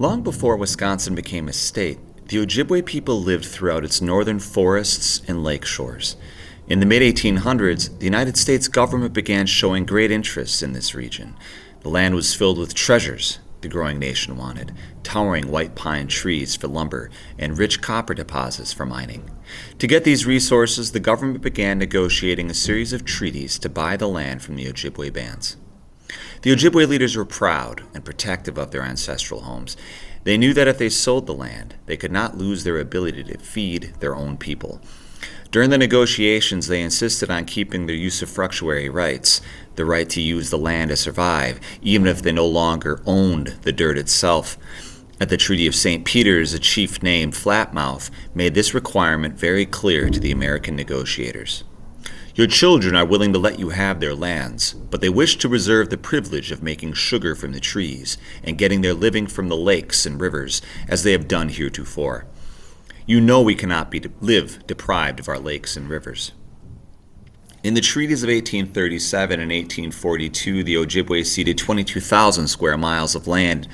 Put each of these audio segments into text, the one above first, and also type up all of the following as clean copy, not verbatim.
Long before Wisconsin became a state, the Ojibwe people lived throughout its northern forests and lake shores. In the mid-1800s, the United States government began showing great interest in this region. The land was filled with treasures the growing nation wanted, towering white pine trees for lumber and rich copper deposits for mining. To get these resources, the government began negotiating a series of treaties to buy the land from the Ojibwe bands. The Ojibwe leaders were proud and protective of their ancestral homes. They knew that if they sold the land, they could not lose their ability to feed their own people. During the negotiations, they insisted on keeping their usufructuary rights, the right to use the land to survive, even if they no longer owned the dirt itself. At the Treaty of St. Peter's, a chief named Flatmouth made this requirement very clear to the American negotiators. Your children are willing to let you have their lands, but they wish to reserve the privilege of making sugar from the trees and getting their living from the lakes and rivers, as they have done heretofore. You know we cannot live deprived of our lakes and rivers. In the treaties of 1837 and 1842, the Ojibwe ceded 22,000 square miles of land.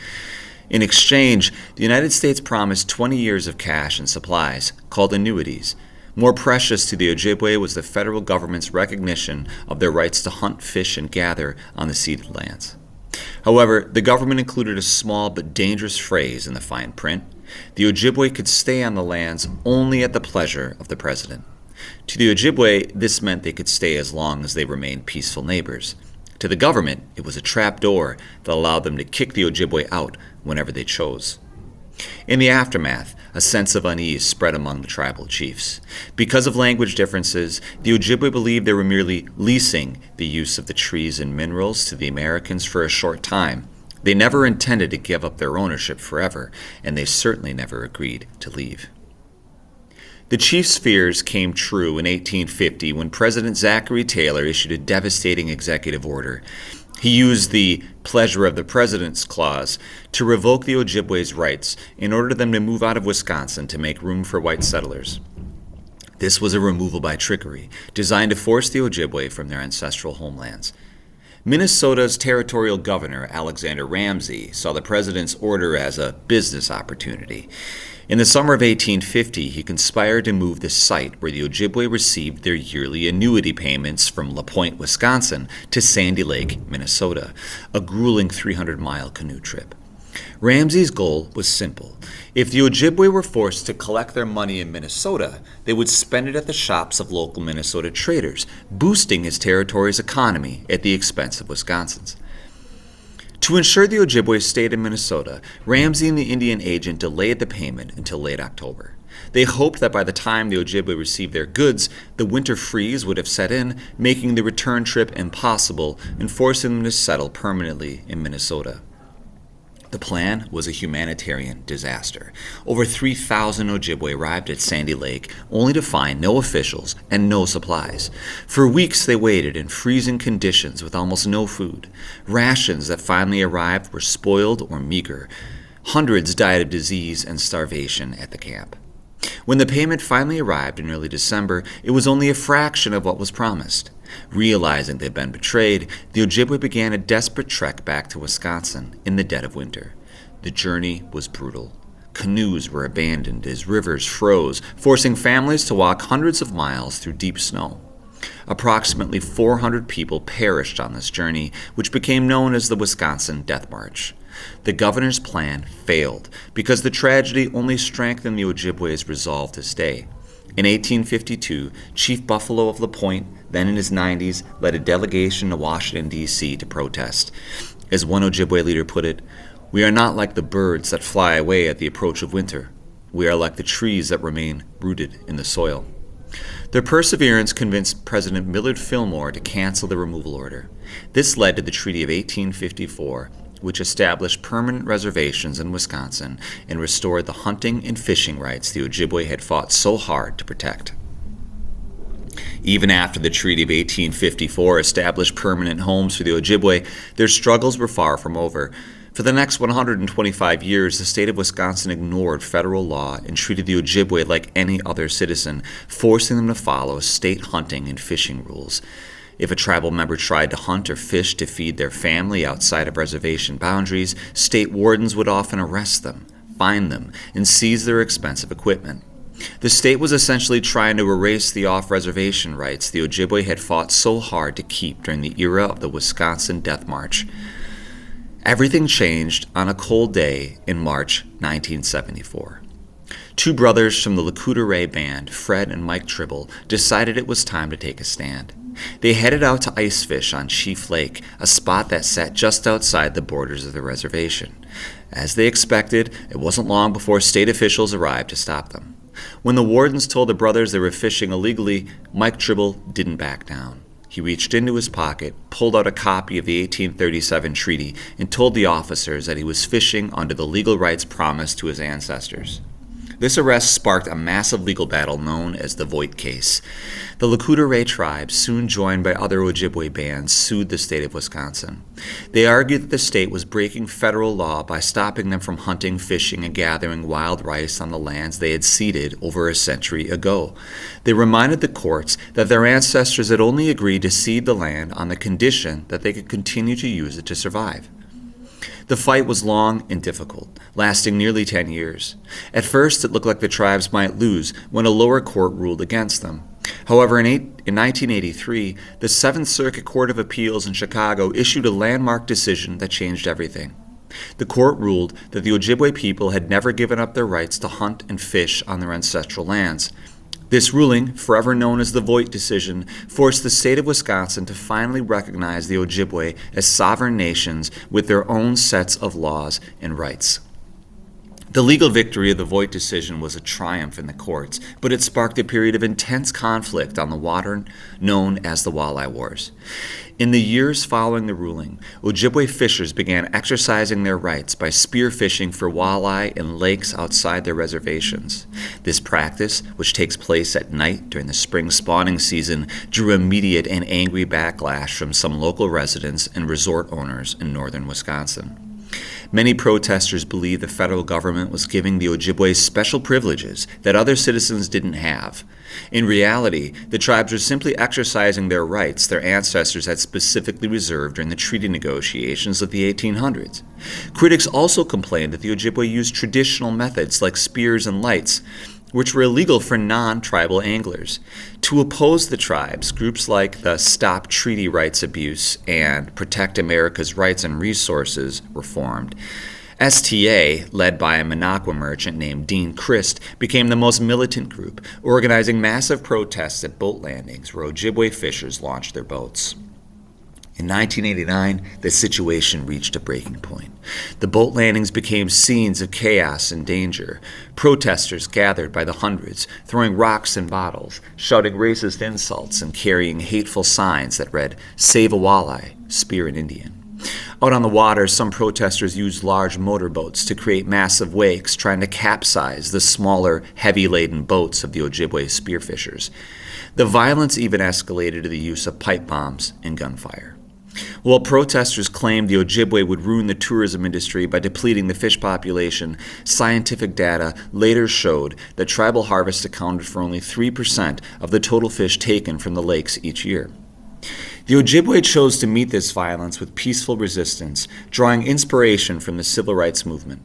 In exchange, the United States promised 20 years of cash and supplies, called annuities. More precious to the Ojibwe was the federal government's recognition of their rights to hunt, fish, and gather on the ceded lands. However, the government included a small but dangerous phrase in the fine print. The Ojibwe could stay on the lands only at the pleasure of the president. To the Ojibwe, this meant they could stay as long as they remained peaceful neighbors. To the government, it was a trap door that allowed them to kick the Ojibwe out whenever they chose. In the aftermath, a sense of unease spread among the tribal chiefs. Because of language differences, the Ojibwe believed they were merely leasing the use of the trees and minerals to the Americans for a short time. They never intended to give up their ownership forever, and they certainly never agreed to leave. The chief's fears came true in 1850 when President Zachary Taylor issued a devastating executive order. He used the pleasure of the president's clause to revoke the Ojibwe's rights and ordered them to move out of Wisconsin to make room for white settlers. This was a removal by trickery, designed to force the Ojibwe from their ancestral homelands. Minnesota's territorial governor, Alexander Ramsey, saw the president's order as a business opportunity. In the summer of 1850, he conspired to move the site where the Ojibwe received their yearly annuity payments from La Pointe, Wisconsin, to Sandy Lake, Minnesota, a grueling 300-mile canoe trip. Ramsey's goal was simple. If the Ojibwe were forced to collect their money in Minnesota, they would spend it at the shops of local Minnesota traders, boosting his territory's economy at the expense of Wisconsin's. To ensure the Ojibwe stayed in Minnesota, Ramsey and the Indian agent delayed the payment until late October. They hoped that by the time the Ojibwe received their goods, the winter freeze would have set in, making the return trip impossible and forcing them to settle permanently in Minnesota. The plan was a humanitarian disaster. Over 3,000 Ojibwe arrived at Sandy Lake, only to find no officials and no supplies. For weeks they waited in freezing conditions with almost no food. Rations that finally arrived were spoiled or meager. Hundreds died of disease and starvation at the camp. When the payment finally arrived in early December, it was only a fraction of what was promised. Realizing they'd been betrayed, the Ojibwe began a desperate trek back to Wisconsin in the dead of winter. The journey was brutal. Canoes were abandoned as rivers froze, forcing families to walk hundreds of miles through deep snow. Approximately 400 people perished on this journey, which became known as the Wisconsin Death March. The governor's plan failed because the tragedy only strengthened the Ojibwe's resolve to stay. In 1852, Chief Buffalo of La Pointe, then in his 90s, led a delegation to Washington, D.C. to protest. As one Ojibwe leader put it, "We are not like the birds that fly away at the approach of winter. We are like the trees that remain rooted in the soil." Their perseverance convinced President Millard Fillmore to cancel the removal order. This led to the Treaty of 1854, which established permanent reservations in Wisconsin and restored the hunting and fishing rights the Ojibwe had fought so hard to protect. Even after the Treaty of 1854 established permanent homes for the Ojibwe, their struggles were far from over. For the next 125 years, the state of Wisconsin ignored federal law and treated the Ojibwe like any other citizen, forcing them to follow state hunting and fishing rules. If a tribal member tried to hunt or fish to feed their family outside of reservation boundaries, state wardens would often arrest them, fine them, and seize their expensive equipment. The state was essentially trying to erase the off-reservation rights the Ojibwe had fought so hard to keep during the era of the Wisconsin Death March. Everything changed on a cold day in March 1974. Two brothers from the Lecoutere band, Fred and Mike Tribble, decided it was time to take a stand. They headed out to ice fish on Chief Lake, a spot that sat just outside the borders of the reservation. As they expected, it wasn't long before state officials arrived to stop them. When the wardens told the brothers they were fishing illegally, Mike Tribble didn't back down. He reached into his pocket, pulled out a copy of the 1837 treaty, and told the officers that he was fishing under the legal rights promised to his ancestors. This arrest sparked a massive legal battle known as the Voigt case. The Lecoutere tribe, soon joined by other Ojibwe bands, sued the state of Wisconsin. They argued that the state was breaking federal law by stopping them from hunting, fishing, and gathering wild rice on the lands they had ceded over a century ago. They reminded the courts that their ancestors had only agreed to cede the land on the condition that they could continue to use it to survive. The fight was long and difficult, lasting nearly 10 years. At first, it looked like the tribes might lose when a lower court ruled against them. However, in 1983, the Seventh Circuit Court of Appeals in Chicago issued a landmark decision that changed everything. The court ruled that the Ojibwe people had never given up their rights to hunt and fish on their ancestral lands. This ruling, forever known as the Voigt decision, forced the state of Wisconsin to finally recognize the Ojibwe as sovereign nations with their own sets of laws and rights. The legal victory of the Voigt decision was a triumph in the courts, but it sparked a period of intense conflict on the water known as the Walleye Wars. In the years following the ruling, Ojibwe fishers began exercising their rights by spearfishing for walleye in lakes outside their reservations. This practice, which takes place at night during the spring spawning season, drew immediate and angry backlash from some local residents and resort owners in northern Wisconsin. Many protesters believed the federal government was giving the Ojibwe special privileges that other citizens didn't have. In reality, the tribes were simply exercising their rights their ancestors had specifically reserved during the treaty negotiations of the 1800s. Critics also complained that the Ojibwe used traditional methods like spears and lights, which were illegal for non-tribal anglers. To oppose the tribes, groups like the Stop Treaty Rights Abuse and Protect America's Rights and Resources were formed. STA, led by a Minocqua merchant named Dean Christ, became the most militant group, organizing massive protests at boat landings where Ojibwe fishers launched their boats. In 1989, the situation reached a breaking point. The boat landings became scenes of chaos and danger. Protesters gathered by the hundreds, throwing rocks and bottles, shouting racist insults, and carrying hateful signs that read, "Save a walleye, spear an Indian." Out on the water, some protesters used large motorboats to create massive wakes, trying to capsize the smaller, heavy-laden boats of the Ojibwe spearfishers. The violence even escalated to the use of pipe bombs and gunfire. While protesters claimed the Ojibwe would ruin the tourism industry by depleting the fish population, scientific data later showed that tribal harvest accounted for only 3% of the total fish taken from the lakes each year. The Ojibwe chose to meet this violence with peaceful resistance, drawing inspiration from the civil rights movement.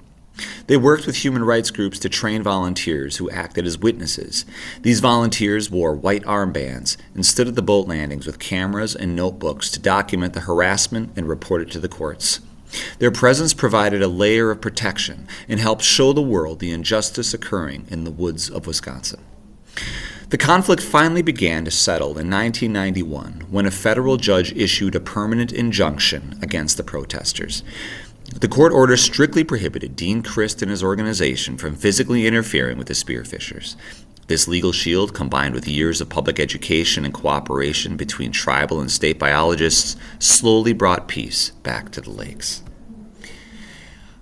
They worked with human rights groups to train volunteers who acted as witnesses. These volunteers wore white armbands and stood at the boat landings with cameras and notebooks to document the harassment and report it to the courts. Their presence provided a layer of protection and helped show the world the injustice occurring in the woods of Wisconsin. The conflict finally began to settle in 1991 when a federal judge issued a permanent injunction against the protesters. The court order strictly prohibited Dean Christ and his organization from physically interfering with the spearfishers. This legal shield, combined with years of public education and cooperation between tribal and state biologists, slowly brought peace back to the lakes.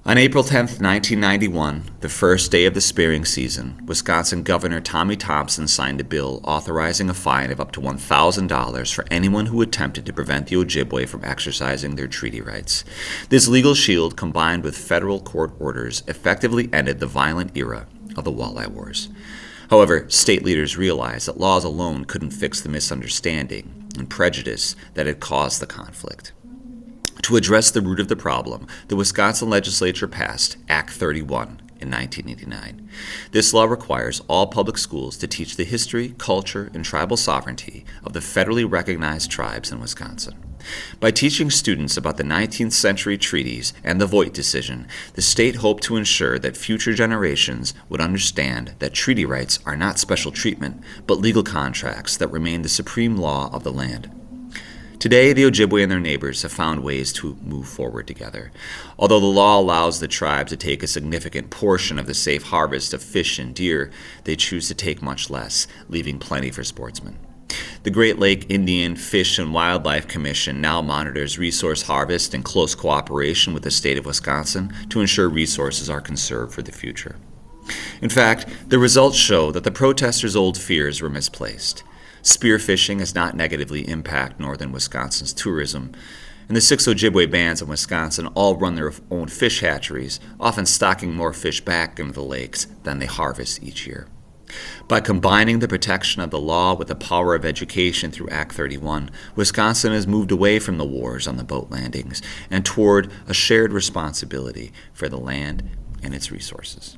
On April 10, 1991, the first day of the spearing season, Wisconsin Governor Tommy Thompson signed a bill authorizing a fine of up to $1,000 for anyone who attempted to prevent the Ojibwe from exercising their treaty rights. This legal shield, combined with federal court orders, effectively ended the violent era of the Walleye Wars. However, state leaders realized that laws alone couldn't fix the misunderstanding. and prejudice that had caused the conflict. To address the root of the problem, the Wisconsin legislature passed Act 31 in 1989. This law requires all public schools to teach the history, culture, and tribal sovereignty of the federally recognized tribes in Wisconsin. By teaching students about the 19th century treaties and the Voigt decision, the state hoped to ensure that future generations would understand that treaty rights are not special treatment, but legal contracts that remain the supreme law of the land. Today, the Ojibwe and their neighbors have found ways to move forward together. Although the law allows the tribe to take a significant portion of the safe harvest of fish and deer, they choose to take much less, leaving plenty for sportsmen. The Great Lake Indian Fish and Wildlife Commission now monitors resource harvest in close cooperation with the state of Wisconsin to ensure resources are conserved for the future. In fact, the results show that the protesters' old fears were misplaced. Spearfishing has not negatively impacted northern Wisconsin's tourism, and the 6 Ojibwe bands in Wisconsin all run their own fish hatcheries, often stocking more fish back into the lakes than they harvest each year. By combining the protection of the law with the power of education through Act 31, Wisconsin has moved away from the wars on the boat landings and toward a shared responsibility for the land and its resources.